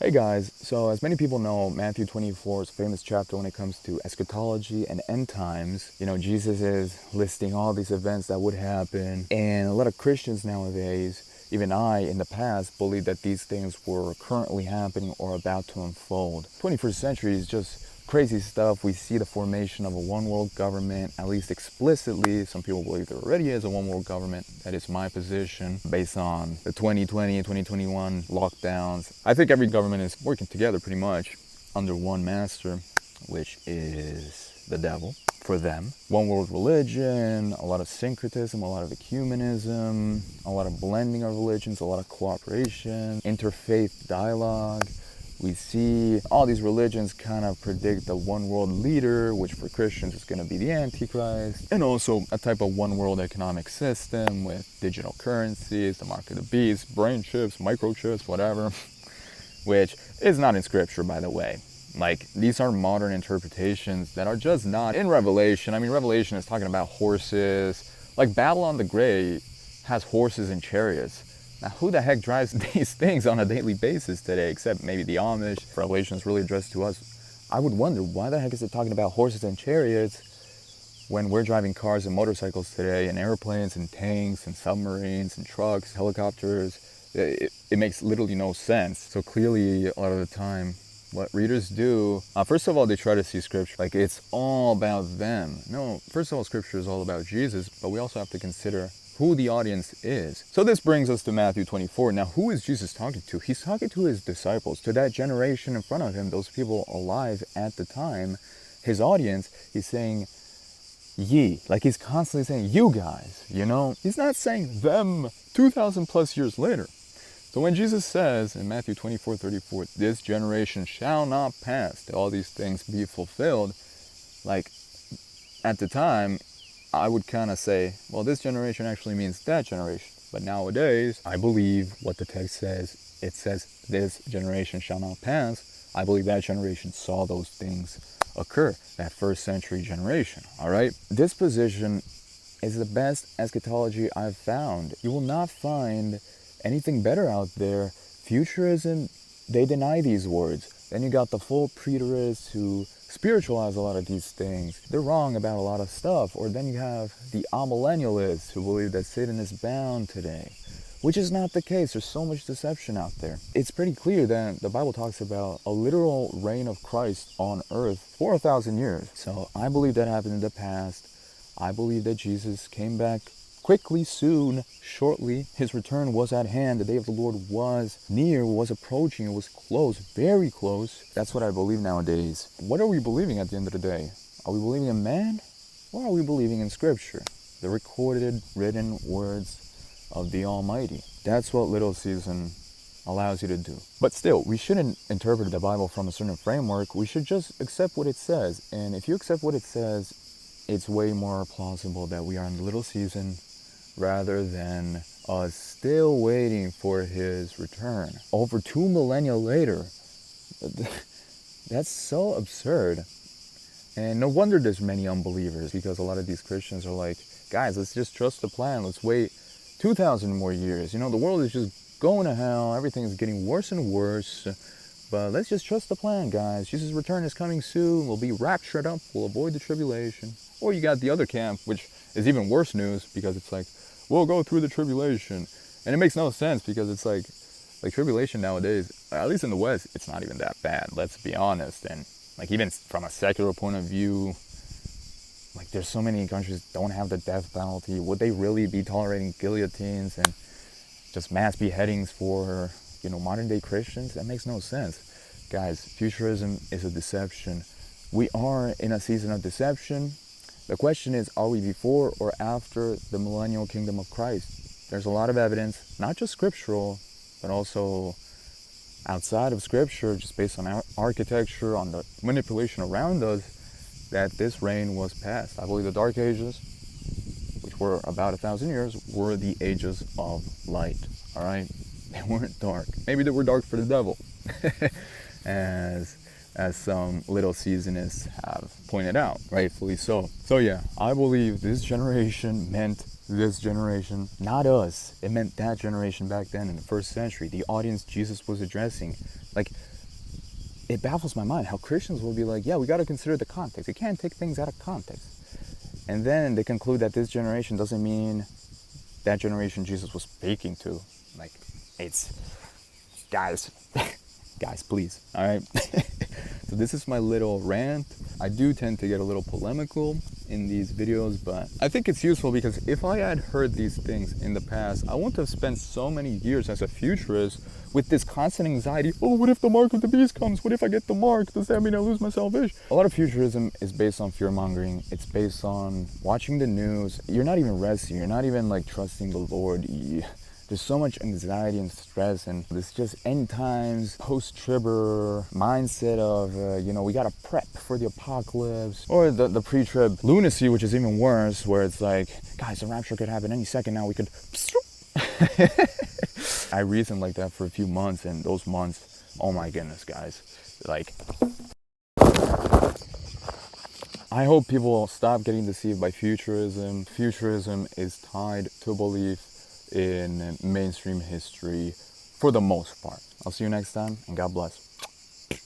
Hey guys, so as many people know, Matthew 24 is a famous chapter when it comes to eschatology and end times. Jesus is listing all these events that would happen, and a lot of Christians nowadays, even I in the past, believe that these things were currently happening or about to unfold. 21st century is just crazy stuff. We see the formation of a one world government, at least explicitly. Some people believe there already is a one world government. That is my position based on the 2020 and 2021 lockdowns. I think every government is working together pretty much under one master, which is the devil for them. One world religion, a lot of syncretism, a lot of ecumenism, a lot of blending of religions, a lot of cooperation, interfaith dialogue. We see all these religions kind of predict the one world leader, which for Christians is going to be the Antichrist, and also a type of one world economic system with digital currencies, the mark of the beast, brain chips, microchips, whatever, which is not in scripture, by the way. Like, these are modern interpretations that are just not in Revelation. I mean, Revelation is talking about horses. Like, Babylon the Great has horses and chariots. Now, who the heck drives these things on a daily basis today, except maybe the Amish? Revelation is really addressed to us. I would wonder, why the heck is it talking about horses and chariots when we're driving cars and motorcycles today, and airplanes and tanks and submarines and trucks, helicopters? It makes literally no sense. So clearly, a lot of the time, what readers do, first of all, they try to see scripture like it's all about them. No, first of all, scripture is all about Jesus, but we also have to consider who the audience is. So this brings us to Matthew 24. Now, who is Jesus talking to? He's talking to his disciples, to that generation in front of him, those people alive at the time. His audience, he's saying, ye. Like, he's constantly saying, you guys, He's not saying them 2,000 plus years later. So when Jesus says in Matthew 24:34, this generation shall not pass till all these things be fulfilled, like, at the time, I would kind of say, well, this generation actually means that generation. But nowadays, I believe what the text says. It says, this generation shall not pass. I believe that generation saw those things occur, that first century generation, all right? This position is the best eschatology I've found. You will not find anything better out there. Futurism, they deny these words. Then you got the full preterists who spiritualize a lot of these things. They're wrong about a lot of stuff. Or then you have the amillennialists who believe that Satan is bound today, which is not the case. There's so much deception out there. It's pretty clear that the Bible talks about a literal reign of Christ on earth for 1,000 years. So I believe that happened in the past. I believe that Jesus came back quickly, soon, shortly. His return was at hand. The day of the Lord was near, was approaching, it was close, very close. That's what I believe nowadays. What are we believing at the end of the day? Are we believing in man, or are we believing in Scripture? The recorded, written words of the Almighty. That's what Little Season allows you to do. But still, we shouldn't interpret the Bible from a certain framework. We should just accept what it says. And if you accept what it says, it's way more plausible that we are in the Little Season rather than us still waiting for his return. Over 2 millennia later, that's so absurd. And no wonder there's many unbelievers, because a lot of these Christians are like, guys, let's just trust the plan. Let's wait 2,000 more years. The world is just going to hell. Everything's getting worse and worse. But let's just trust the plan, guys. Jesus' return is coming soon. We'll be raptured up. We'll avoid the tribulation. Or you got the other camp, which is even worse news, because it's like, we'll go through the tribulation. And it makes no sense, because it's like tribulation nowadays, at least in the West, it's not even that bad. Let's be honest. And like, even from a secular point of view, like, there's so many countries that don't have the death penalty. Would they really be tolerating guillotines and just mass beheadings for, modern day Christians? That makes no sense. Guys, futurism is a deception. We are in a season of deception. The question is, are we before or after the millennial kingdom of Christ? There's a lot of evidence, not just scriptural, but also outside of scripture, just based on our architecture, on the manipulation around us, that this reign was past. I believe the Dark Ages, which were about 1,000 years, were the ages of light, all right? They weren't dark. Maybe they were dark for the devil, as some Little Seasonists have pointed out, rightfully so. So yeah, I believe this generation meant this generation, not us. It meant that generation back then in the first century, the audience Jesus was addressing. Like, it baffles my mind how Christians will be like, yeah, we got to consider the context. You can't take things out of context. And then they conclude that this generation doesn't mean that generation Jesus was speaking to. Like, it's, guys, guys, please, all right? So this is my little rant. I do tend to get a little polemical in these videos, but I think it's useful because if I had heard these things in the past, I wouldn't have spent so many years as a futurist with this constant anxiety. Oh, what if the mark of the beast comes? What if I get the mark? Does that mean I lose my salvation? A lot of futurism is based on fear-mongering. It's based on watching the news. You're not even resting. You're not even like trusting the Lord. There's so much anxiety and stress, and this just end times, post-tribber mindset of, we gotta prep for the apocalypse, or the pre-trib lunacy, which is even worse, where it's like, guys, the rapture could happen any second now, we could... I reasoned like that for a few months, and those months, oh my goodness, guys, like... I hope people stop getting deceived by futurism. Futurism is tied to belief in mainstream history for the most part. I'll see you next time, and God bless.